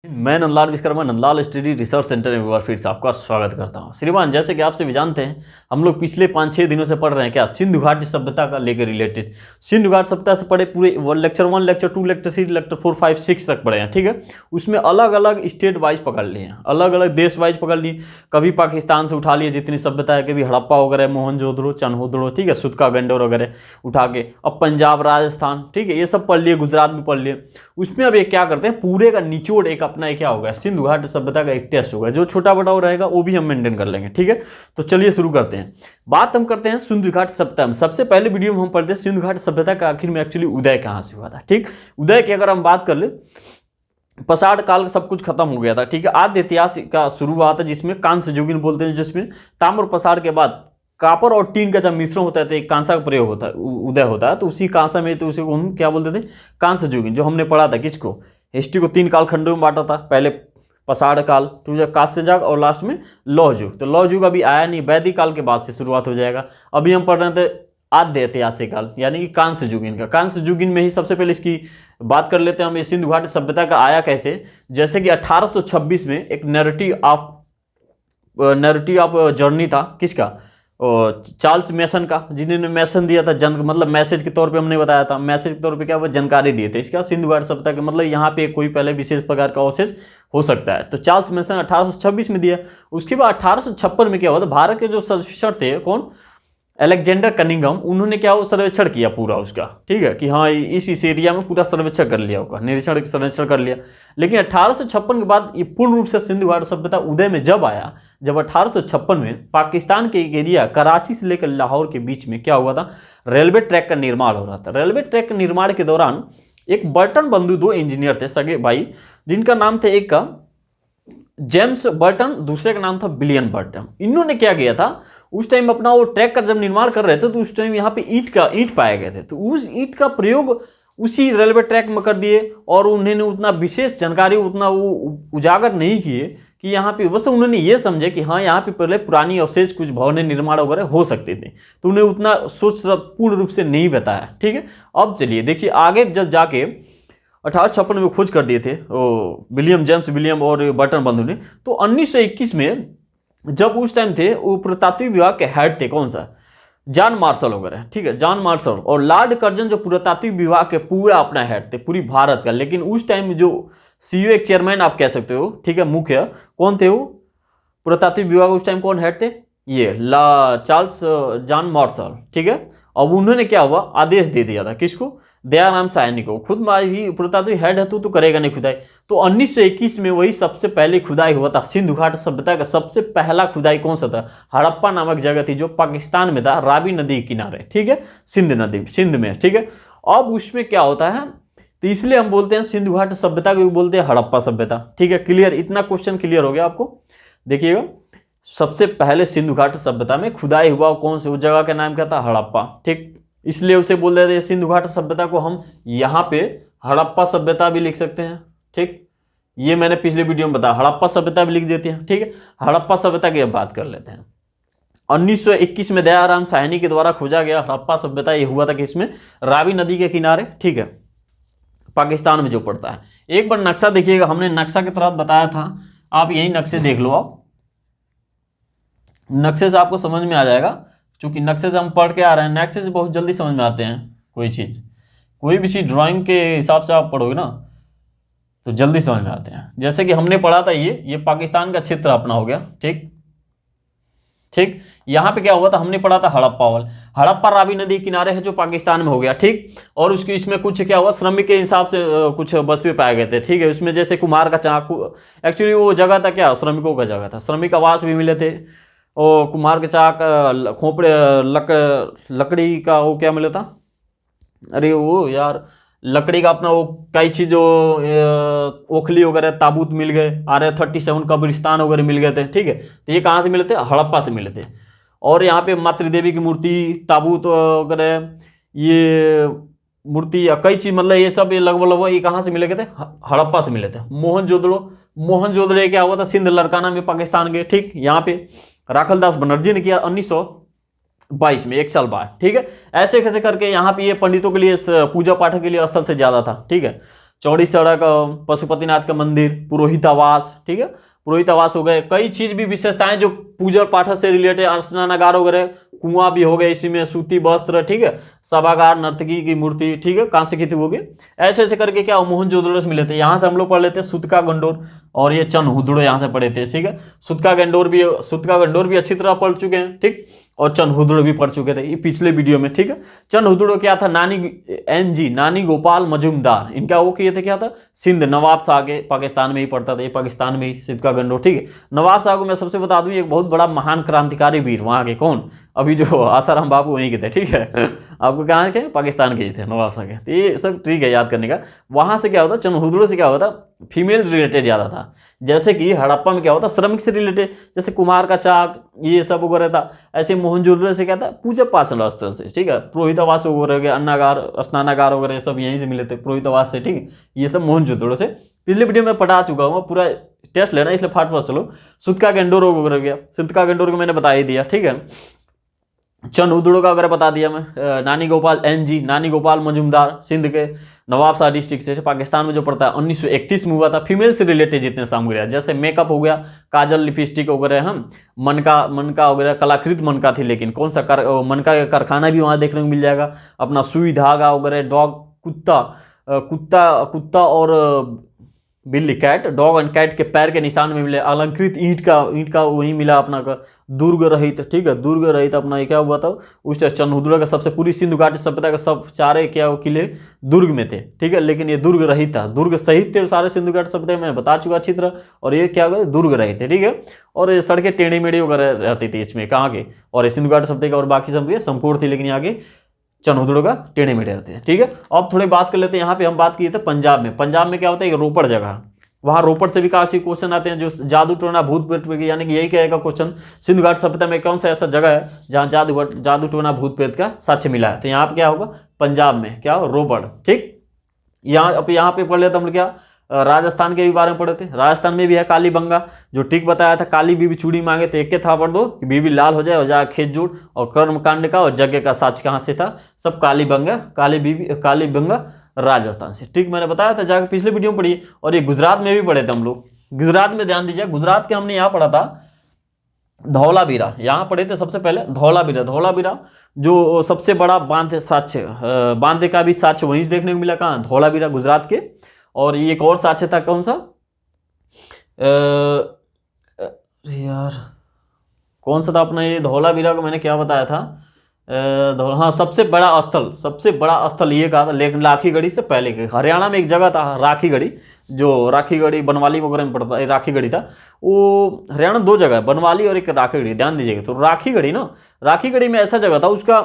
मैं Nandlal Vishwakarma Nandlal study research centre में एक बार फिर से आपका स्वागत करता हूं। श्रीमान, जैसे कि आपसे भी जानते हैं, हम लोग पिछले 5-6 दिनों से पढ़ रहे हैं क्या सिंधु घाटी सभ्यता का लेकर रिलेटेड। सिंधु घाटी सभ्यता से पढ़े पूरे लेक्चर 1, लेक्चर 2, लेक्चर 3, लेक्चर 4, 5, 6 तक पढ़े हैं। ठीक है, उसमें अलग अलग स्टेट वाइज पकड़ लिए हैं, अलग अलग देश वाइज पकड़ लिए। कभी पाकिस्तान से उठा लिए जितनी सभ्यता है, कभी हड़प्पा वगैरह, मोहनजोदड़ो, चन्होदड़ो, ठीक है, सुतका गंडोर वगैरह उठा के, अब पंजाब, राजस्थान, ठीक है, ये सब पढ़ लिए, गुजरात भी पढ़ लिए। उसमें अब ये क्या करते हैं, पूरे का निचोड़ एक अपना क्या होगा, सिंधु घाटी सभ्यता का एक टेस्ट होगा, जो छोटा बड़ा रहेगा वो भी हम मेंटेन कर लेंगे। ठीक है, तो चलिए शुरू करते हैं। बात हम करते हैं सिंधु घाटी सभ्यता में। सबसे पहले वीडियो में हम पढ़ते हैं सिंधु घाटी सभ्यता का आखिर में एक्चुअली उदय कहाँ से हुआ था। ठीक, उदय की अगर हम बात कर ले, पसाड़ काल का सब कुछ खत्म हो गया था। ठीक है, आद्य इतिहास का शुरू हुआ था जिसमें कांस्य युगीन बोलते हैं, जिसमें ताम्र पसाड़ के बाद कापर और टीन का जब मिश्रण होता है तो एक कांसा का प्रयोग होता है, उदय होता है। तो उसी कांसा में, तो उसी को हम क्या बोलते थे, कांस्य युगीन, जो हमने पढ़ा था किसको, हिस्ट्री को 3 कालखंडों में बांटा था। पहले पसाड़ काल, तो कांस्य युग, और लास्ट में लौह युग। तो लौह युग अभी आया नहीं, वैदिक काल के बाद से शुरुआत हो जाएगा। अभी हम पढ़ रहे थे आद्य ऐतिहासिक काल, यानी कि कांस्य युगीन का। कांस्य युगीन में ही सबसे पहले इसकी बात कर लेते हैं हम, ये सिंधु घाटी सभ्यता का आया कैसे। जैसे कि 1826 में एक नैरेटिव ऑफ जर्नी था, किसका, चार्ल्स मैसन का, जिन्होंने मैसन दिया था, मतलब मैसेज के तौर पे हमने बताया था, मैसेज के तौर पे क्या वो जानकारी दिए थे इसका, सिंधु घाटी सभ्यता के, मतलब यहाँ पे कोई पहले विशेष प्रकार का अवशेष हो सकता है। तो चार्ल्स मैसन 1826 में दिया। उसके बाद 1856 में क्या हुआ था, भारत के जो सर्वेक्षण थे, कौन, अलेक्जेंडर कनिंघम, उन्होंने क्या वो सर्वेक्षण किया पूरा उसका। ठीक है, कि हाँ इस एरिया में पूरा सर्वेक्षण कर लिया होगा, सर्वेक्षण कर लिया। लेकिन 1856 के बाद ये पूर्ण रूप से सिंधु घाटी सभ्यता उदय में जब आया, जब 1856 में पाकिस्तान के एक एरिया कराची से लेकर लाहौर के बीच में क्या हुआ था, रेलवे ट्रैक का निर्माण हो रहा था। रेलवे ट्रैक के निर्माण के दौरान एक बर्टन बंधु 2 इंजीनियर थे, सगे भाई, जिनका नाम था, एक का जेम्स बर्टन, दूसरे का नाम था विलियम बर्टन। इन्होंने क्या किया था, उस टाइम अपना वो ट्रैक का जब निर्माण कर रहे थे, तो उस टाइम यहाँ पे ईंट पाए गए थे। तो उस ईंट का प्रयोग उसी रेलवे ट्रैक में कर दिए, और उन्होंने उतना विशेष जानकारी उतना वो उजागर नहीं किए कि यहाँ पे, बस उन्होंने ये समझे कि हाँ यहाँ पे पहले पुरानी अवशेष कुछ भवन निर्माण वगैरह हो सकते थे, तो उन्हें उतना सोच पूर्ण रूप से नहीं बताया। ठीक है, अब चलिए देखिए आगे, जब जाके 1856 में खोज कर दिए थे विलियम और बर्टन बंधु ने, तो 1921 में जब उस टाइम थे, वो पुरातात्विक विभाग के हेड थे, कौन सा, जॉन मार्शल वगैरह। ठीक है, जॉन मार्शल और लॉर्ड कर्जन जो पुरातात्विक विभाग के पूरा अपना हेड थे पूरी भारत का। लेकिन उस टाइम जो सीईओ, एक चेयरमैन आप कह सकते हो, ठीक है, मुख्य कौन थे, वो पुरातात्विक विभाग उस टाइम कौन हेड थे, ये चार्ल्स जॉन मार्शल। ठीक है, अब उन्होंने क्या हुआ, आदेश दे दिया था, किसको, दयाराम साहनी को, खुद ही पुरातात्विक हेड है तो करेगा नहीं खुदाई। तो 1921 में वही सबसे पहले खुदाई हुआ था। सिंधु घाटी सभ्यता का सबसे पहला खुदाई कौन सा था, हड़प्पा नामक जगह थी, जो पाकिस्तान में था, रावी नदी के किनारे। ठीक है, सिंध में। ठीक है, अब उसमें क्या होता है, तो इसलिए हम बोलते हैं सिंधु घाटी सभ्यता को बोलते हैं हड़प्पा सभ्यता। ठीक है, क्लियर, इतना क्वेश्चन क्लियर हो गया आपको। देखिएगा, सबसे पहले सिंधु घाटी सभ्यता में खुदाई हुआ कौन से, उस जगह का नाम क्या था, हड़प्पा। ठीक, इसलिए उसे बोल रहे थे सिंधु घाटी सभ्यता को हम यहाँ पे हड़प्पा सभ्यता भी लिख सकते हैं। ठीक, ये मैंने पिछले वीडियो में बताया, हड़प्पा सभ्यता भी लिख देते हैं। ठीक है, हड़प्पा सभ्यता की बात कर लेते हैं। 1921 में दयाराम साहनी के द्वारा खोजा गया हड़प्पा सभ्यता, ये हुआ था कि इसमें रावी नदी के किनारे, ठीक है, पाकिस्तान में जो पड़ता है। एक बार नक्शा देखिएगा, हमने नक्शा के तहत बताया था, आप यही नक्शे देख लो, आप नक्शे से आपको समझ में आ जाएगा, क्योंकि नक्शे से हम पढ़ के आ रहे हैं, नक्शे से बहुत जल्दी समझ में आते हैं कोई भी चीज़ ड्राइंग के हिसाब से आप पढ़ोगे ना तो जल्दी समझ में आते हैं। जैसे कि हमने पढ़ा था, ये पाकिस्तान का क्षेत्र अपना हो गया। ठीक, यहाँ पे क्या हुआ था, हमने पढ़ा था हड़प्पा रावी नदी किनारे है, जो पाकिस्तान में हो गया। ठीक, और उसकी इसमें कुछ क्या हुआ, श्रमिक के हिसाब से कुछ वस्तुएं पाए गए थे। ठीक है, उसमें जैसे कुम्हार का चाकू, एक्चुअली वो जगह था क्या, श्रमिकों का जगह था, श्रमिक आवास भी मिले थे, और कुम्हार के चाक, खोपड़े, लकड़ी का वो क्या मिला था, अरे वो यार लकड़ी का अपना वो कई चीज़, ओखली वगैरह, ताबूत मिल गए, RA-37 कब्रिस्तान वगैरह मिल गए थे। ठीक है, तो ये कहाँ से मिले थे, हड़प्पा से मिले थे। और यहाँ पे मातृदेवी की मूर्ति, ताबूत वगैरह, ये मूर्ति या कई चीज़, मतलब ये सब लगभग ये कहाँ से मिले गए थे, हड़प्पा से मिले थे। मोहनजोदड़ो क्या हुआ था, सिंध लड़काना में, पाकिस्तान के। ठीक, यहाँ पे राखलदास बनर्जी ने किया 1922 में, 1 साल बाद। ठीक है, ऐसे कैसे करके यहाँ पे ये पंडितों के लिए, पूजा पाठ के लिए स्थल से ज़्यादा था। ठीक है, चौड़ी सड़क, पशुपतिनाथ का मंदिर, पुरोहित आवास, ठीक है, पुरोहित आवास हो गए। कई चीज भी विशेषताएं जो पूजा पाठ से रिलेटेड, स्नानागार वगैरह, कुआं भी हो गए इसी में, सूती वस्त्र, ठीक है, सभागार, नर्तकी की मूर्ति, ठीक है, कांस्य की हो गई। ऐसे ऐसे करके क्या मोहनजोदड़ो से मिले थे। यहाँ से हम लोग पढ़ लेते हैं सुतका गंडोर, और ये चनहुदड़ो यहाँ से पढ़े थे, ठीक है। सुतका गंडोर भी अच्छी तरह पढ़ चुके हैं, ठीक, और चनहुदड़ो भी पढ़ चुके थे ये पिछले वीडियो में, ठीक है। चनहुदड़ो क्या था, नानी गोपाल मजूमदार, इनका वो किए थे, क्या था, सिंध, नवाब शाह के, पाकिस्तान में ही पढ़ता था ये, पाकिस्तान में ही सुतका गंडोर, ठीक है। नवाब शाह को मैं सबसे बता दूं, एक बहुत बड़ा महान क्रांतिकारी वीर वहाँ के, कौन, अभी जो आसाराम बापू वहीं के थे, ठीक है। आपको कहाँ के, पाकिस्तान के ही थे नवाब शाह के। तो ये सब ठीक है याद करने का। वहाँ से क्या होता, चनहुदड़ो से क्या होता, फीमेल रिलेटेड ज़्यादा था। जैसे कि हड़प्पा में क्या होता, श्रमिक से रिलेटेड, जैसे कुम्हार का चाक, ये सब वगैरह था। ऐसे मोहनजोदड़ो से क्या था, पूजा पाषाण स्थल से, ठीक है, पुरोहित आवास वगैरह हो गया, अन्नागार, स्नानागार वगैरह सब यहीं से मिले थे, पुरोहित आवास से, ठीक है। ये सब मोहनजोदड़ो से पिछले वीडियो में पढ़ा चुका हूँ, पूरा टेस्ट लेना, इसलिए फटाफट चलो। सुतका गंडोर वगैरह हो गया, सुतका गंडोर को मैंने बता ही दिया, ठीक है। चनहुदड़ो का वगैरह बता दिया मैं। नानी गोपाल मजूमदार, सिंध के नवाब शाह डिस्ट्रिक्ट से, पाकिस्तान में जो पड़ता है, 1931 में हुआ था। फीमेल से रिलेटेड जितने सामग्री, जैसे मेकअप हो गया, काजल, लिपस्टिक वगैरह, हम मनका वगैरह, कलाकृत मनका थी, लेकिन कौन सा मनका का कारखाना भी वहाँ देखने को मिल जाएगा। अपना सुई धागा वगैरह, डॉग, कुत्ता और बिल्ली, कैट, डॉग एंड कैट के पैर के निशान में मिले। अलंकृत ईंट का वहीं मिला अपना का। दुर्ग रहित, ठीक है, दुर्ग रहित अपना ये क्या हुआ था, उस चनहुदड़ो का सबसे पूरी सिंधु घाटी सभ्यता का सब चारे क्या वो किले दुर्ग में थे, ठीक है। लेकिन ये दुर्ग रहित था, दुर्ग सहित थे सारे सिंधु घाटी सभ्यता में, बता चुका अच्छी तरह। और ये क्या हुआ, दुर्ग रहित थे, ठीक है। और ये सड़कें टेढ़ी मेढ़ी वगैरह रहती थी इसमें, कहाँ के, और ये सिंधु घाटी सभ्यता का और बाकी सब संपूर्ण थी, लेकिन यहाँ के चनहुदड़ो का टेढ़े मेढ़े रहते हैं, ठीक है। अब थोड़ी बात कर लेते हैं, यहाँ पे हम बात किए थे पंजाब में। पंजाब में क्या होता है, रोपड़ जगह, वहां रोपड़ से भी काफी क्वेश्चन आते हैं, जो जादू टोना भूत प्रेत, यानी कि यही कहेगा क्वेश्चन, सिंधु घाटी सभ्यता में कौन सा ऐसा जगह है जहां जादू टोना भूत प्रेत का साक्ष्य मिला है। तो यहाँ पे क्या होगा, पंजाब में क्या हो, रोपड़, ठीक। यहाँ पे पढ़ लेते हम लोग, क्या राजस्थान के भी बारे में पढ़े थे। राजस्थान में भी है कालीबंगा, जो टिक बताया था, काली बीबी चूड़ी मांगे तो एक के था पढ़ दो कि बीबी लाल हो जाए खेत जोड़, और कर्मकांड का और यज्ञ का साक्ष्य कहाँ से था, सब कालीबंगा राजस्थान से, ठीक। मैंने बताया था, जाकर पिछले वीडियो में पढ़िए। और ये गुजरात में भी पढ़े थे हम लोग। गुजरात में ध्यान दीजिए, गुजरात के हमने यहाँ पढ़ा था धौलावीरा, यहाँ पढ़े थे सबसे पहले धौलावीरा जो सबसे बड़ा बांध का भी साक्ष्य वहीं से देखने को मिला, कहाँ, धौलावीरा, गुजरात के। और ये एक और साक्ष्य था, कौन सा, यार कौन सा था अपना, ये धौलावीरा को मैंने क्या बताया था, हाँ, सबसे बड़ा स्थल ये कहा था, लेकिन राखीगढ़ी से पहले के, हरियाणा में एक जगह था राखीगढ़ी, जो राखीगढ़ी बनवाली वगैरह में पड़ता है, राखीगढ़ी था वो। हरियाणा में दो जगह है, बनवाली और एक राखीगढ़ी, ध्यान दीजिएगा। तो राखीगढ़ी में ऐसा जगह था, उसका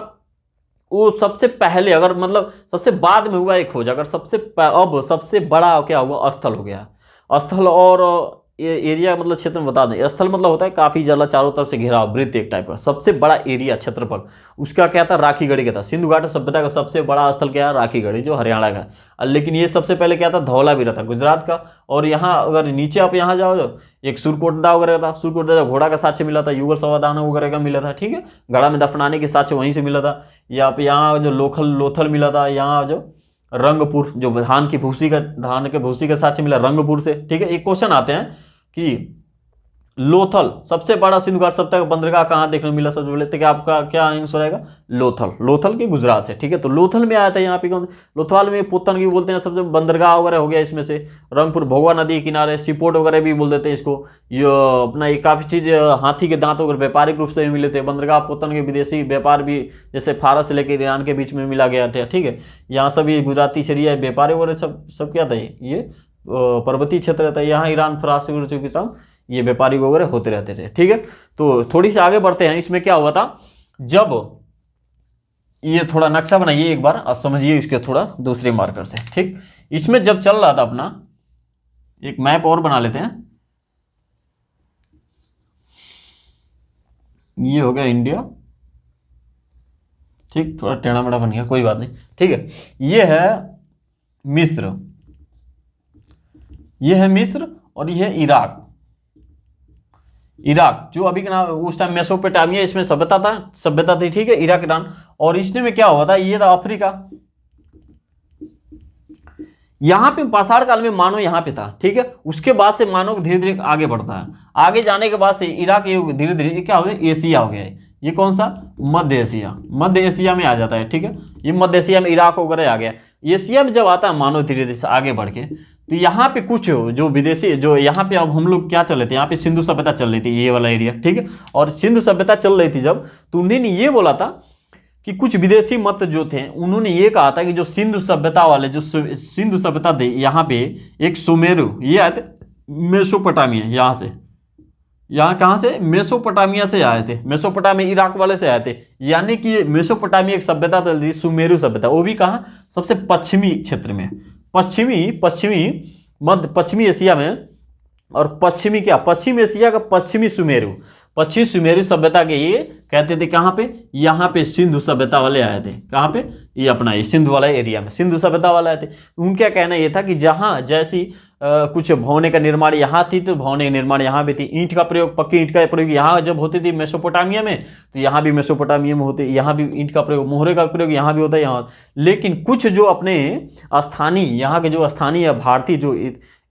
वो सबसे पहले, अगर मतलब सबसे बाद में हुआ एक खोज, अगर सबसे बड़ा क्या हुआ, स्थल हो गया, स्थल। और ये एरिया मतलब क्षेत्र में बता दें, स्थल मतलब होता है काफी ज्यादा चारों तरफ से घिरा वृत्त एक टाइप का, सबसे बड़ा एरिया क्षेत्रफल उसका क्या था, राखीगढ़ी का था। सिंधु घाटी सभ्यता का सबसे बड़ा स्थल क्या है, राखीगढ़ी, जो हरियाणा का। लेकिन ये सबसे पहले क्या था, धौलावीरा था, गुजरात का। और यहाँ अगर नीचे आप यहाँ जाओ, एक सुरकोटदा वगैरह था, सुरकोटदा घोड़ा का साक्ष्य मिला था, युगल समाधान वगैरह का मिला था, ठीक है। घड़ा में दफनाने के साक्ष्य वहीं से मिला था। या आप यहाँ जो लोथल मिला था, यहाँ जो रंगपुर, जो धान के भूसी का साक्ष्य मिला रंगपुर से, ठीक है। एक क्वेश्चन आते हैं कि लोथल सबसे बड़ा सिंधु घाटी सभ्यता का बंदरगाह कहाँ देखने को मिला, सबसे पहले तो क्या आपका क्या आंसर रहेगा, लोथल के गुजरात से, ठीक है। तो लोथल में आया था, यहाँ पे कौन, लोथल में पोतन की बोलते हैं, सबसे बंदरगाह वगैरह हो गया इसमें से। रंगपुर भोगवा नदी के किनारे, सीपोर्ट वगैरह भी बोल देते हैं इसको। ये अपना ये काफ़ी चीज़ हाथी के दांत वगैरह व्यापारिक रूप से मिले थे। बंदरगाह पोतन के विदेशी व्यापार भी, जैसे फारस से लेकर ईरान के बीच में मिला गया था, ठीक है। यहाँ सब ये गुजराती शरिया व्यापारी वगैरह सब क्या था, ये पर्वतीय क्षेत्र रहता है, यहाँ ईरान फारस के साथ ये व्यापारी वगैरह होते रहते थे, ठीक है। तो थोड़ी सी आगे बढ़ते हैं। इसमें क्या हुआ था, जब ये थोड़ा नक्शा बनाइए एक बार और समझिए इसके थोड़ा दूसरे मार्कर से, ठीक। इसमें जब चल रहा था अपना, एक मैप और बना लेते हैं। ये हो गया इंडिया, ठीक, थोड़ा टेढ़ा मेढ़ा बन गया, कोई बात नहीं, ठीक है। ये है मिस्र, ये है मिस्र, और ये है इराक जो अभी के नाम, उस टाइम मेसोपोटामिया इसमें सभ्यता थी, ठीक है, इराक ईरान। और इसमें क्या हुआ था, ये था अफ्रीका, यहाँ पे पाषाण काल में मानव यहाँ पे था, ठीक है। उसके बाद से मानव धीरे धीरे आगे बढ़ता है। आगे जाने के बाद से इराक युग धीरे धीरे क्या हो गया, एशिया हो गया है। ये कौन सा, मध्य एशिया, मध्य एशिया में आ जाता है, ठीक है। ये मध्य एशिया में इराक वगैरह आ गया। एशिया में जब आता है मानव धीरे धीरे आगे बढ़ के, तो यहाँ पे कुछ जो विदेशी, जो यहाँ पे अब हम लोग क्या चल रहे थे, यहाँ पे सिंधु सभ्यता चल रही थी, ये वाला एरिया, ठीक है। और सिंधु सभ्यता चल रही थी जब, तो उन्होंने ये बोला था कि कुछ विदेशी मत जो थे, उन्होंने ये कहा था कि जो सिंधु सभ्यता वाले, जो सिंधु सभ्यता थे, यहाँ पे एक सुमेरु, ये आए थे मेसोपोटामिया, यहाँ से, यहाँ कहाँ से, मेसोपोटामिया से आए थे। मेसोपोटामिया इराक वाले से आए थे, यानी कि मेसोपोटामिया एक सभ्यता थी, सुमेरु सभ्यता। वो भी कहाँ, सबसे पश्चिमी क्षेत्र में, पश्चिमी एशिया में। और पश्चिमी क्या, पश्चिम एशिया का पश्चिमी सुमेरु, पश्चिमी सुमेरु सभ्यता के ये कहते थे। कहाँ पे, यहाँ पे सिंधु सभ्यता वाले आए थे। कहाँ पे, ये अपना ये सिंधु वाला एरिया में सिंधु सभ्यता वाले आए थे। उनका कहना ये था कि जहाँ जैसी कुछ भवने का निर्माण यहाँ थी, तो भवने का निर्माण यहाँ भी थी। ईंट का प्रयोग, पक्की ईंट का प्रयोग यहाँ जब होती थी मेसोपोटामिया में, तो यहाँ भी मेसोपोटामिया में होते, यहाँ भी ईंट का प्रयोग, मोहरे का प्रयोग यहाँ भी होता है यहाँ। लेकिन कुछ जो अपने स्थानीय, यहाँ के जो स्थानीय भारतीय जो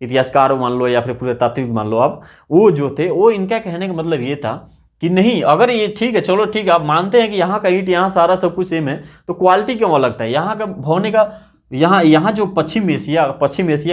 इतिहासकार मान लो या फिर पुरातात्विक मान लो आप, वो जो थे, वो इनका कहने का मतलब ये था कि नहीं, अगर ये ठीक है, चलो ठीक है, आप मानते हैं कि यहाँ का ईंट, यहाँ सारा सब कुछ सेम है, तो क्वालिटी क्यों अलग था यहाँ का भवने का। यहाँ जो पश्चिम एशिया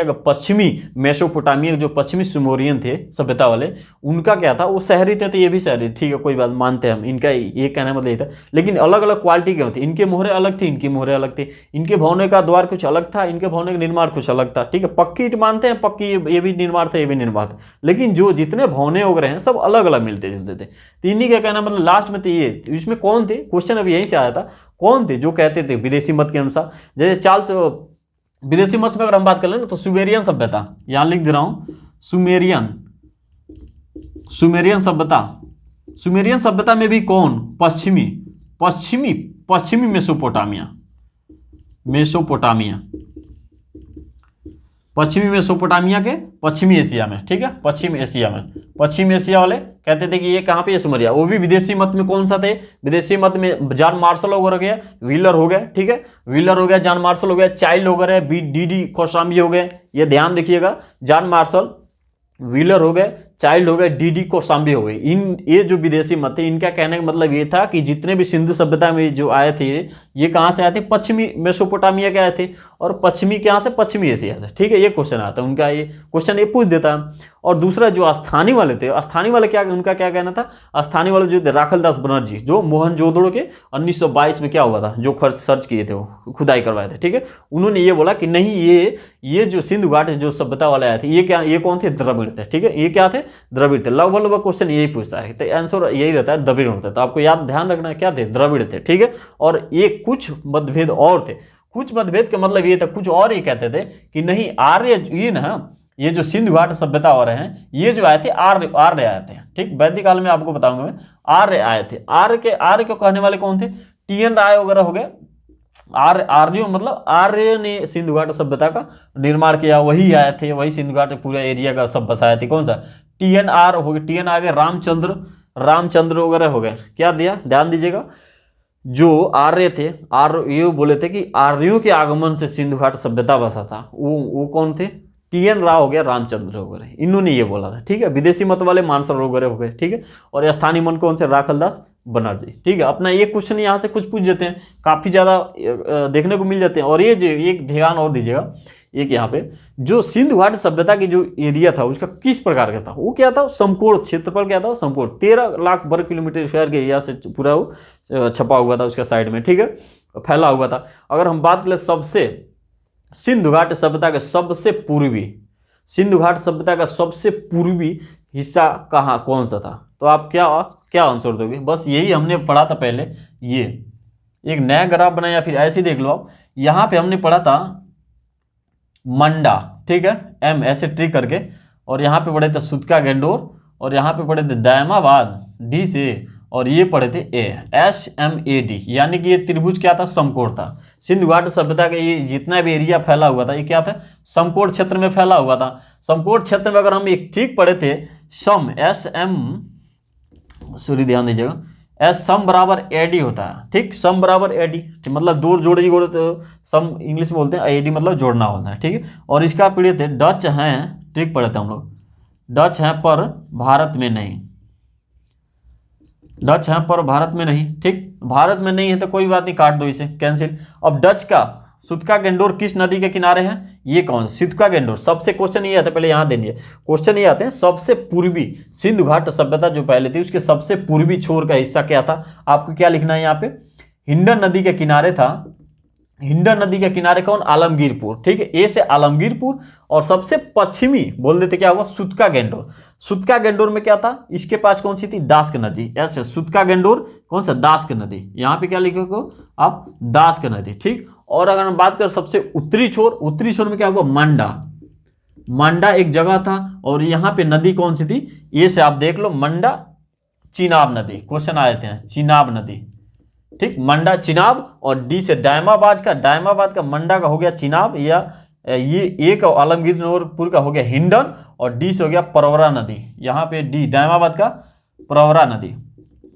का पश्चिमी मेसोपोटामिया, जो पश्चिमी सुमेरियन थे सभ्यता वाले, उनका क्या था, वो शहरी थे, तो ये भी शहरी, ठीक है, कोई बात, मानते हैं हम, इनका ये कहना मतलब ये था। लेकिन अलग अलग क्वालिटी क्यों थी, इनके मोहरे अलग थी, इनकी मोहरे अलग थी, इनके भवने का द्वार कुछ अलग था, इनके भवने का निर्माण कुछ अलग था, ठीक है। पक्की ईंट मानते हैं, पक्की ये भी निर्माण था, ये भी निर्माण था, लेकिन जो जितने भवने वगैरह हैं सब अलग अलग मिलते जुलते थे। तो इन्हीं का कहना मतलब लास्ट में तो ये, इसमें कौन थे, क्वेश्चन अभी यहीं से आया था, कौन थे जो कहते थे विदेशी मत के अनुसार। जैसे चार्ल्स, विदेशी मत में अगर हम बात कर लें ना, तो सुमेरियन सभ्यता, यहां लिख दे रहा हूं, सुमेरियन सभ्यता में भी कौन, पश्चिमी मेसोपोटामिया, पश्चिमी मेसोपोटामिया के पश्चिमी एशिया में, ठीक है, पश्चिम एशिया वाले कहते थे कि ये कहाँ पे, ये सुमेरिया। वो भी विदेशी मत में कौन सा थे, विदेशी मत में जॉन मार्शल वगैरह हो गया, व्हीलर हो गया, ठीक है, व्हीलर हो गया, जॉन मार्शल हो गया, चाइल्ड वगैरह, डी कोसाम्बी हो गए, ये ध्यान रखिएगा, जॉन मार्शल, व्हीलर हो गए, चाइल्ड हो गए, डी कोसाम्बी हो गए। ये जो विदेशी मत थे, इनका कहने का मतलब ये था कि जितने भी सिंधु सभ्यता में जो आए थे, ये कहाँ से आए थे, पश्चिमी मेसोपोटामिया के आए थे, और पश्चिमी कहाँ से, पश्चिमी एशिया से, ठीक है। ये क्वेश्चन आता है उनका, ये क्वेश्चन ये पूछ देता है। और दूसरा जो स्थानीय वाले थे, स्थानीय वाले क्या, उनका क्या कहना था, स्थानीय वाले जो थे राखलदास बनर्जी, जो मोहनजोदड़ो के 1922 में क्या हुआ था, जो सर्च किए थे, वो खुदाई करवाए थे, ठीक है। उन्होंने ये बोला कि नहीं, ये जो सिंधु घाट जो सभ्यता वाले आए थे, ये कौन थे, द्रविड़ थे, ठीक है। ये क्या थे, द्रविड़ थे। लगभग क्वेश्चन यही पूछता है, तो आंसर यही रहता है, द्रविड़ होता है। तो आपको याद ध्यान रखना है, क्या थे, द्रविड़ थे, ठीक है। और ये कुछ मतभेद और थे, कुछ मतभेद का मतलब ये था, कुछ और ये कहते थे कि नहीं, आर्य, ये ना, ये जो सिंधु घाट सभ्यता हो रहे हैं, ये जो आए थे, आर्य आए थे, ठीक। वैदिक काल में आपको बताऊंगा मैं, आर्य आए थे। आर्य को कहने वाले कौन थे, टी.एन. राय वगैरह हो गए। आर्यों मतलब आर्य ने सिंधु घाट सभ्यता का निर्माण किया, वही आए थे, वही सिंधु घाट पूरा एरिया का सब बसाए थे। कौन सा, टी.एन.आर हो गए, टी.एन. आ गए, रामचंद्र वगैरह हो गए। क्या दिया, ध्यान दीजिएगा, जो आर्य थे, आर्य ये बोले थे कि आर्यों के आगमन से सिंधु घाट सभ्यता बसा था, वो कौन थे, टी.एन. राव हो गया, रामचंद्र वगैरह, इन्होंने ये बोला था, ठीक है। विदेशी मत वाले मानसर वगैरह हो गए, ठीक है। और स्थानीय मन कौन से, राखलदास बनर्जी, ठीक है। अपना ये क्वेश्चन यहाँ से कुछ पूछ देते हैं, काफ़ी ज़्यादा देखने को मिल जाते हैं। और ये जो एक ध्यान और दीजिएगा, एक यहाँ पे जो सिंधु घाट सभ्यता की जो एरिया था, उसका किस प्रकार का था, वो क्या था, समकोण क्षेत्रफल क्या था, समकोण 13 लाख वर्ग किलोमीटर स्क्वायर के एरिया से पूरा वो छपा हुआ था उसका साइड में, ठीक है, फैला हुआ था। अगर हम बात करें सबसे सिंधु घाट सभ्यता का सबसे पूर्वी, सिंधु घाट सभ्यता का सबसे पूर्वी हिस्सा कहाँ, कौन सा था, तो आप क्या आंसर दोगे। बस यही हमने पढ़ा था पहले, ये एक नया ग्राफ बनाया, या फिर ऐसे देख लो आप, यहाँ पे हमने पढ़ा था मंडा, ठीक है, एम ऐसे ट्रिक करके, और यहाँ पे पढ़े थे सुतका गेंडोर, और यहाँ पे पढ़े थे दायमाबाद, डी से, और ये पढ़े थे SMAD, यानी कि ये त्रिभुज क्या था, समकोण था। सिंधु घाट सभ्यता का ये जितना भी एरिया फैला हुआ था, ये क्या था, समकोण क्षेत्र में फैला हुआ था। समकोण क्षेत्र में अगर हम एक ठीक पढ़े थे, ध्यान दीजिएगा, एस सम बराबर एडी होता है, ठीक, सम बराबर एडी, मतलब दो जोड़े जोड़े तो सम इंग्लिश में बोलते हैं, एडी मतलब जोड़ना होता है, ठीक है। और इसका पीड़ित है डच हैं, ठीक पढ़े थे हम लोग, डच हैं पर भारत में नहीं, डच हैं पर भारत में नहीं, ठीक, भारत में नहीं है तो कोई बात नहीं, काट दो इसे, कैंसिल। अब डच का सुतका गेंडोर किस नदी के किनारे है, ये कौन, सुतका गेंडोर, सबसे क्वेश्चन ये आता है, पहले यहाँ देंगे क्वेश्चन ये आते हैं, सबसे पूर्वी सिंधु घाट सभ्यता जो पहले थी उसके सबसे पूर्वी छोर का हिस्सा क्या था, आपको क्या लिखना है यहाँ पे, हिंडन नदी के किनारे था, हिंडन नदी के किनारे कौन, आलमगीरपुर, ठीक है, ए से आलमगीरपुर। और सबसे पश्चिमी बोल देते क्या हुआ, सुतका गेंडोर, सुतका गेंडोर में क्या था, इसके पास कौन सी थी, दास्क नदी, ऐसे सुतका गेंडोर कौन सा, दास्क नदी, यहाँ पे क्या लिखोगे आप, दास्क नदी, ठीक। और अगर हम बात करें सबसे उत्तरी छोर, उत्तरी छोर में क्या हुआ, मांडा, मांडा एक जगह था, और यहाँ पे नदी कौन सी थी, ये से आप देख लो, मंडा चिनाब नदी, क्वेश्चन आए थे चिनाब नदी, ठीक, मंडा चिनाब। और डी से डायमाबाद का मंडा का हो गया चिनाब, या ये एक आलमगीरपुर का हो गया हिंडन, और डी से हो गया प्रवरा नदी, यहाँ पे डी डायमाबाद का प्रवरा नदी,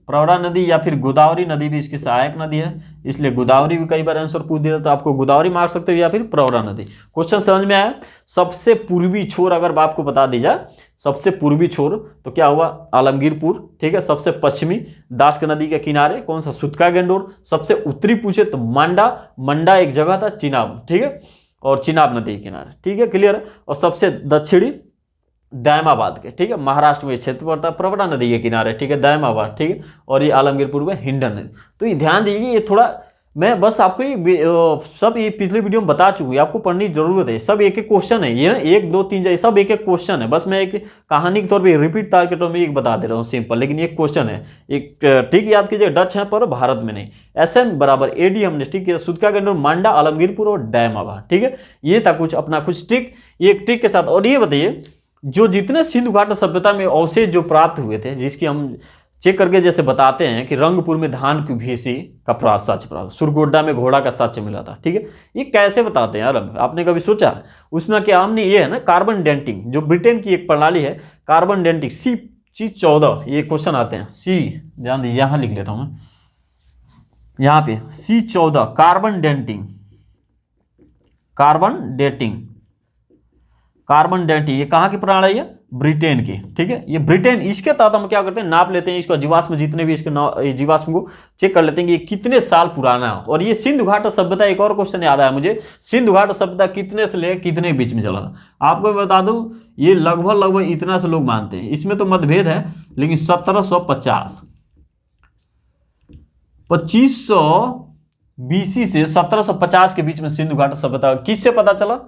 प्रवरा नदी, या फिर गोदावरी नदी भी इसकी सहायक नदी है, इसलिए गोदावरी भी कई बार आंसर पूछ दिया तो आपको गोदावरी मार सकते हो, या फिर प्रवरा नदी। क्वेश्चन समझ में आया। सबसे पूर्वी छोर अगर आपको बता दी जाए, सबसे पूर्वी छोर तो क्या हुआ, आलमगीरपुर, ठीक है। सबसे पश्चिमी दास्क नदी के किनारे कौन सा, सुतका गेंडोर। सबसे उत्तरी पूछे तो मांडा, मंडा एक जगह था चिनाब, ठीक है, और चिनाब नदी के किनारे, ठीक है, क्लियर। और सबसे दक्षिणी दायमाबाद के, ठीक है, महाराष्ट्र में क्षेत्र पड़ता है, प्रवरा नदी के किनारे, ठीक है, दायमाबाद, ठीक है, और ये आलमगीरपुर में हिंडन नदी। तो ये ध्यान दीजिए, ये थोड़ा मैं बस आपको ये सब ये पिछले वीडियो में बता चुकी हूँ, आपको पढ़ने की जरूरत है, सब एक एक क्वेश्चन है, ये ना 1 2 3 सब एक एक क्वेश्चन है, बस मैं एक कहानी के तौर पे रिपीट तार के तौर में एक बता दे रहा हूँ सिंपल, लेकिन एक क्वेश्चन है, एक ठीक याद कीजिए, डच है पर भारत में नहीं, SM बराबर AD हमने ठीक किया, सुतका गेंडोर, मांडा, आलमगीरपुर और दायमाबाद, ठीक है। ये था कुछ अपना कुछ ट्रिक, ये एक ट्रिक के साथ। और ये बताइए जो जितने सिंधु घाट सभ्यता में अवशेष जो प्राप्त हुए थे, जिसकी हम चेक करके जैसे बताते हैं कि रंगपुर में धान की भीसी का सच प्राप्त, सुरगोड्डा में घोड़ा का सच मिला था, ठीक है। ये कैसे बताते हैं यार, आपने कभी सोचा? उसमें क्या हमने ये है ना, कार्बन डेंटिंग, जो ब्रिटेन की एक प्रणाली है, कार्बन डेंटिंग, C14 ये क्वेश्चन आते हैं, C ध्यान दीजिए, यहाँ लिख लेता हूँ मैं, यहाँ पे C14 carbon denting, carbon dating, carbon dating, ये कहाँ की प्रणाली है, ब्रिटेन की, ठीक है। ये ब्रिटेन, इसके तहत हम क्या करते हैं, नाप लेते हैं इसको, जीवाश्म जितने भी इसके जीवाश्म को चेक कर लेते हैं कि ये कितने साल पुराना है। और ये सिंधु घाट सभ्यता, एक और क्वेश्चन याद आया मुझे, सिंधु घाट सभ्यता कितने से लेकर कितने बीच में चला था, आपको बता दूं, ये लगभग इतना से लोग मानते हैं, इसमें तो मतभेद है, लेकिन 1750 2500 BC से 1750 के बीच में सिंधु घाट सभ्यता किससे पता चला,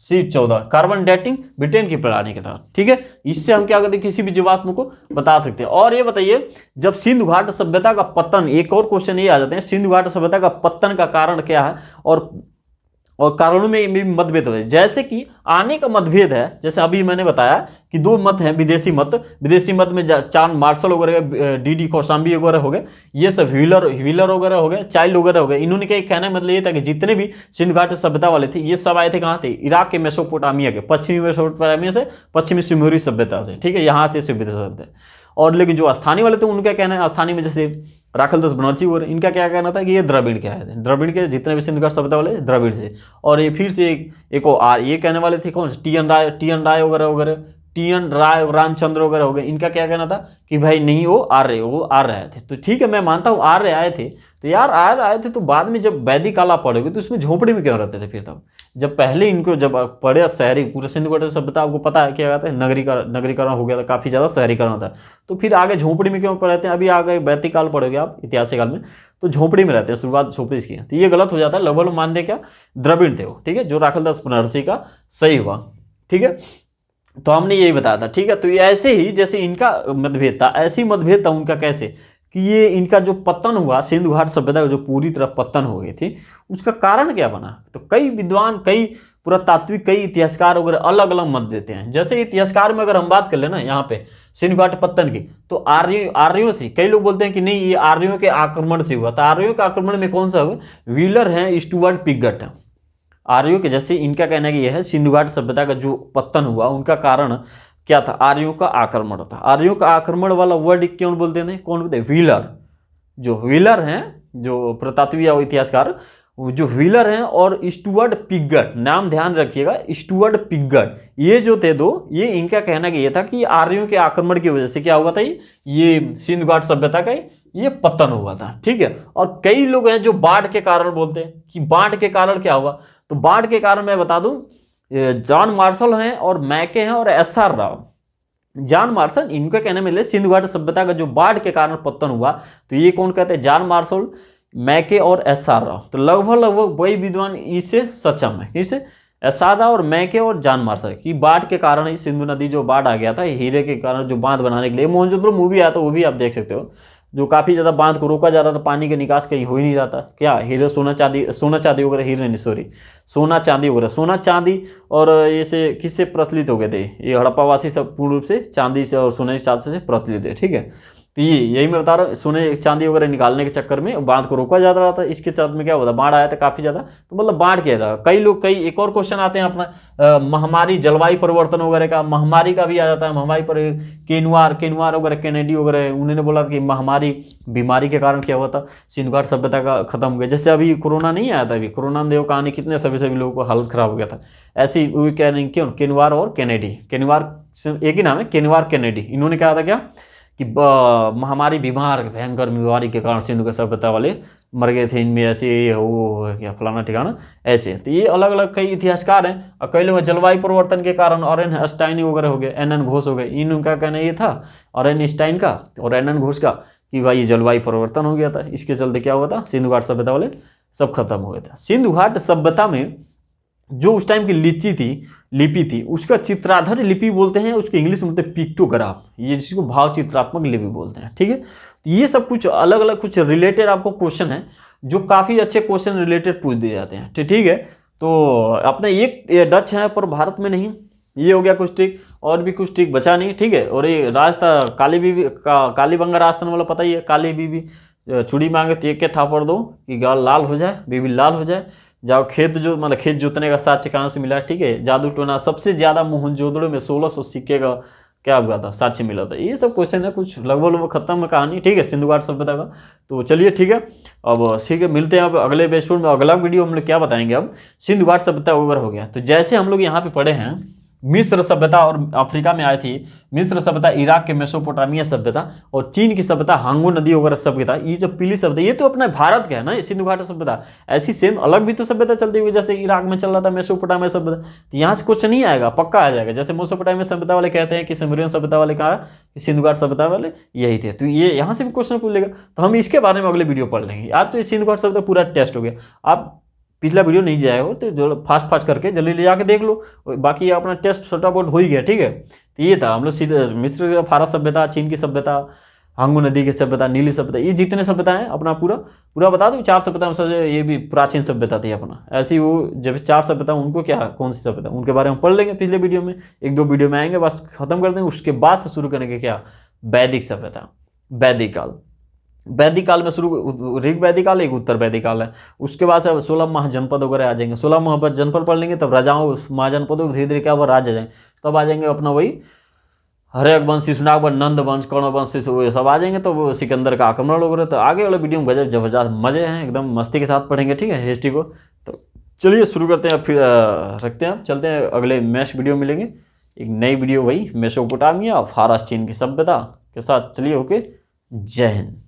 C14 कार्बन डेटिंग, ब्रिटेन की प्रणाली के तहत, ठीक है। इससे हम क्या करते हैं, किसी भी जीवाश्म को बता सकते हैं। और ये बताइए, जब सिंधु घाट सभ्यता का पतन, एक और क्वेश्चन ये आ जाते हैं, सिंधु घाट सभ्यता का पतन का कारण क्या है, और कारणों में भी मतभेद हुए, जैसे कि आने का मतभेद है, जैसे अभी मैंने बताया कि 2 मत हैं विदेशी मत में चार्ल्स मार्शल वगैरह, DD कौशाम्बी वगैरह हो गए, ये सब व्हीलर वगैरह हो गए, चाइल्ड वगैरह हो गए। इन्होंने क्या कहना मतलब ये था कि जितने भी सिंधु घाट सभ्यता वाले थे, ये सब आए थे कहाँ थे, इराक के मेसोपोटामिया के, पश्चिमी मेसोपोटामिया से, पश्चिमी सुमेरी सभ्यता से, ठीक है, यहाँ से सभ्यता। और लेकिन जो स्थानीय वाले थे उनका कहना है, स्थानीय में जैसे राखलदास बनर्जी और इनका क्या कहना था कि ये द्रविड़ के आए थे, द्रविड़ के जितने भी सिंधु घाट सभ्यता वाले द्रविड़ से। और ये फिर से एक और ये कहने वाले थे कौन, TN राय वगैरह, TN राय, रामचंद्र वगैरह हो गए, इनका क्या कहना था कि भाई नहीं, वो आर्य आए थे। तो ठीक है, मैं मानता हूँ आर्य आए थे, तो यार आर्य आए थे, तो बाद में जब वैदिक काल पढ़ोगे तो उसमें झोपड़ी में क्यों रहते थे फिर? तब जब पहले इनको जब पढ़े शहरी, पूरे सिंधु घाट सभ्यता आपको पता है क्या कहते हैं, नगरीकरण हो गया था, काफ़ी ज़्यादा शहरीकरण होता है, तो फिर आगे झोपड़ी में क्यों रहते हैं? अभी आगे वैदिक काल पढ़ोगे आप, इतिहासिक काल में, तो झोपड़ी में रहते हैं, शुरुआत झोपड़ी की। तो ये गलत हो जाता है, लगभग मानते क्या, द्रविड़ थे वो, ठीक है, जो राखलदास बनर्जी का सही हुआ, ठीक है। तो हमने यही बताया था, ठीक है। तो ये ऐसे ही जैसे इनका मतभेद था, ऐसे ही मतभेद था उनका, कैसे कि ये इनका जो पतन हुआ, सिंधु घाट सभ्यता का जो पूरी तरह पतन हो गई थी, उसका कारण क्या बना? तो कई विद्वान, कई पुरातात्विक, कई इतिहासकार वगैरह अलग अलग मत देते हैं। जैसे इतिहासकार में अगर हम बात कर ले ना, यहाँ पे सिंधु घाट पतन की, तो आर्यों से, कई लोग बोलते हैं कि नहीं, ये आर्यों के आक्रमण से हुआ। तो आर्यों के आक्रमण में कौन सा हुआ? व्हीलर है, स्टुअर्ट पिगट है, आर्यों के। जैसे इनका कहना है कि यह है सिंधु घाट सभ्यता का जो पतन हुआ, उनका कारण क्या था, आर्यों का आक्रमण था। आर्यों का आक्रमण वाला वर्ड क्यों बोलते हैं, कौन बोलते हैं, व्हीलर। जो व्हीलर हैं, जो पुरातत्वीय और इतिहासकार, जो व्हीलर हैं और स्टुअर्ट पिगट, नाम ध्यान रखिएगा, स्टुअर्ट पिगट, ये जो थे दो, ये इनका कहना ये था कि आर्यों के आक्रमण की वजह से क्या हुआ था, ये सिंधु घाट सभ्यता का ये पतन हुआ था। ठीक है। और कई लोग हैं जो बाढ़ के कारण बोलते हैं कि बाढ़ के कारण क्या हुआ, तो बाढ़ के कारण मैं बता दूं, जॉन मार्शल हैं और मैके हैं और SR राव। जॉन मार्शल, इनका कहने में सिंधु घाट सभ्यता का जो बाढ़ के कारण पतन हुआ, तो ये कौन कहते हैं, जॉन मार्शल, मैके और SR राव। तो लगभग वही विद्वान इससे सक्षम है, किसे, SR राव और मैके और जॉन मार्शल की बाढ़ के कारण ही सिंधु नदी जो बाढ़ आ गया था, हीरे के कारण जो बांध बनाने के लिए, मोहनजोदड़ो मूवी आया था वो भी आप देख सकते हो, जो काफ़ी ज़्यादा बांध को रोका जा रहा था, पानी के निकास कहीं हो ही नहीं रहा था। क्या हीरे सोना चांदी वगैरह, हीरे नहीं सॉरी, सोना चांदी वगैरह, सोना चांदी और ये से किससे प्रचलित हो गए थे, ये हड़प्पावासी सब पूर्ण रूप से चांदी से और सोने के साथ से प्रचलित है। ठीक है। तो यही मैं बता रहा हूँ, सोने चांदी वगैरह निकालने के चक्कर में बांध को रोका जा रहा था, इसके चक्कर में क्या हुआ था, बाढ़ आया था काफ़ी ज़्यादा। तो मतलब बाढ़ क्या था, कई एक और क्वेश्चन आते हैं अपना, महामारी, जलवायु परिवर्तन वगैरह का, महामारी का भी आ जाता है, महामारी पर केनुआर वगैरह, केनेडी वगैरह, उन्होंने बोला कि महामारी, बीमारी के कारण क्या हुआ था, सिंधु घाट सभ्यता का खत्म हो गया। जैसे अभी कोरोना नहीं आया था, अभी कोरोना में देखो कहानी कितने सभी लोगों को हालत खराब हो गया था, ऐसी वो कह रहे क्यों, केनुआर और केनेडी, केनुआर एक ही नाम है, केनुआर केनेडी, इन्होंने कहा था क्या कि महामारी, बीमार, भयंकर बीमारी के कारण सिंधु घाट सभ्यता वाले मर गए थे, इनमें ऐसे वो क्या फलाना ठिकाना ऐसे। तो ये अलग अलग कई इतिहासकार हैं, और कई लोग जलवायु परिवर्तन के कारण, ऑरेन स्टाइन वगैरह हो गए, NN घोष हो गए, इनका कहना ये था, ऑरेन स्टाइन का और NN घोष का, कि भाई जलवायु परिवर्तन हो गया था, इसके चलते क्या हुआ था, सिंधु घाट सभ्यता वाले सब खत्म हो गए थे। सिंधु घाट सभ्यता में जो उस टाइम की लिपि थी, उसका चित्राधार लिपि बोलते हैं, उसके इंग्लिश में बोलते हैं पिक्टोग्राफ, ये जिसको भाव चित्रात्मक लिपि बोलते हैं। ठीक है। तो ये सब कुछ अलग अलग कुछ रिलेटेड आपको क्वेश्चन है, जो काफ़ी अच्छे क्वेश्चन रिलेटेड पूछ दिए जाते हैं। ठीक है। तो अपने एक डच है पर भारत में नहीं, ये हो गया कुछ ट्रिक, और भी कुछ ट्रिक बचा नहीं। ठीक है। और ये राज था कालीबंगा राजस्थान वाला, पता ही है, काली बीबी चूड़ी मांगे तो एक के थापड़ दो कि गाल लाल हो जाए, बीबी लाल हो जाए, जाओ खेत जोतने का साक्ष्य कहाँ से मिला। ठीक है। जादू टोना, सबसे ज़्यादा मोहनजोदड़ो में 1600 सिक्के का क्या हुआ था, साक्ष्य मिला था। ये सब क्वेश्चन है, कुछ लगभग खत्म है कहानी। ठीक है, सिंधु घाट सभ्यता का। तो चलिए ठीक है, अब ठीक है, मिलते हैं अब अगले एपिसोड में। अगला वीडियो हम लोग क्या बताएंगे, अब सिंधु घाट सभ्यता ओवर हो गया। तो जैसे हम लोग यहाँ पे पढ़े हैं, मिस्र सभ्यता और अफ्रीका में आई थी, मिस्र सभ्यता, इराक के मेसोपोटामिया सभ्यता, और चीन की सभ्यता, हांगू नदी वगैरह सभ्यता, ये जो पीली सभ्यता, ये तो अपना भारत का है ना, सिंधु घाट सभ्यता। ऐसी सेम अलग भी तो सभ्यता चलती हुई, जैसे इराक में चल रहा था मेसोपोटामिया सभ्यता, तो यहाँ से कुछ नहीं आएगा, पक्का आ जाएगा। जैसे मेसोपोटामिया सभ्यता वाले कहते हैं कि सुमेरियन सभ्यता वाले कहा कि सिंधु घाट सभ्यता वाले यही थे, तो ये यहाँ से भी क्वेश्चन पूछ लेगा। तो हम इसके बारे में अगले वीडियो पढ़ लेंगे। आज तो ये सिंधु घाट सभ्यता पूरा टेस्ट हो गया। आप पिछला वीडियो नहीं जाए हो तो जो फास्ट करके जल्दी ले जाके देख लो, बाकी अपना टेस्ट फटाफट हो ही गया। ठीक है। तो ये था हम लोग मिस्र फारस सभ्यता, चीन की सभ्यता, हांगू नदी की सभ्यता, नीली सभ्यता, ये जितने सभ्यता हैं अपना पूरा बता दो। 4 सभ्यता में सबसे ये भी प्राचीन सभ्यता थी अपना। ऐसी वो जब 4 सभ्यता, उनको क्या, कौन सी सभ्यता, उनके बारे में पढ़ लेंगे पिछले वीडियो में, 1-2 वीडियो में आएंगे, बस खत्म कर देंगे। उसके बाद से शुरू करेंगे क्या, वैदिक सभ्यता, वैदिक काल। वैदिक काल में शुरू ऋग वैदिक काल, एक उत्तर वैदिक काल है। उसके बाद से 16 महाजनपद वगैरह आ जाएंगे। 16 महाजनपद पढ़ लेंगे, तब राजाओं महाजनपदों धीरे धीरे क्या हुआ, राज्य आ जाएंगे। तब आ जाएंगे अपना वही हर्यक वंश, शिशुनाग वंश, नंद वंश, कर्ण वंश, वो सब आ जाएंगे। तो वो सिकंदर का आक्रमण वगैरह। तो आगे वाले वीडियो में गजब जबरदस्त मजे हैं, एकदम मस्ती के साथ पढ़ेंगे। ठीक है, हिस्ट्री को। तो चलिए शुरू करते हैं, फिर रखते हैं, चलते हैं अगले नेक्स्ट वीडियो मिलेंगे, एक नई वीडियो वही मेसोपोटामिया और फारस चीन की सभ्यता के साथ। चलिए, ओके, जय हिंद।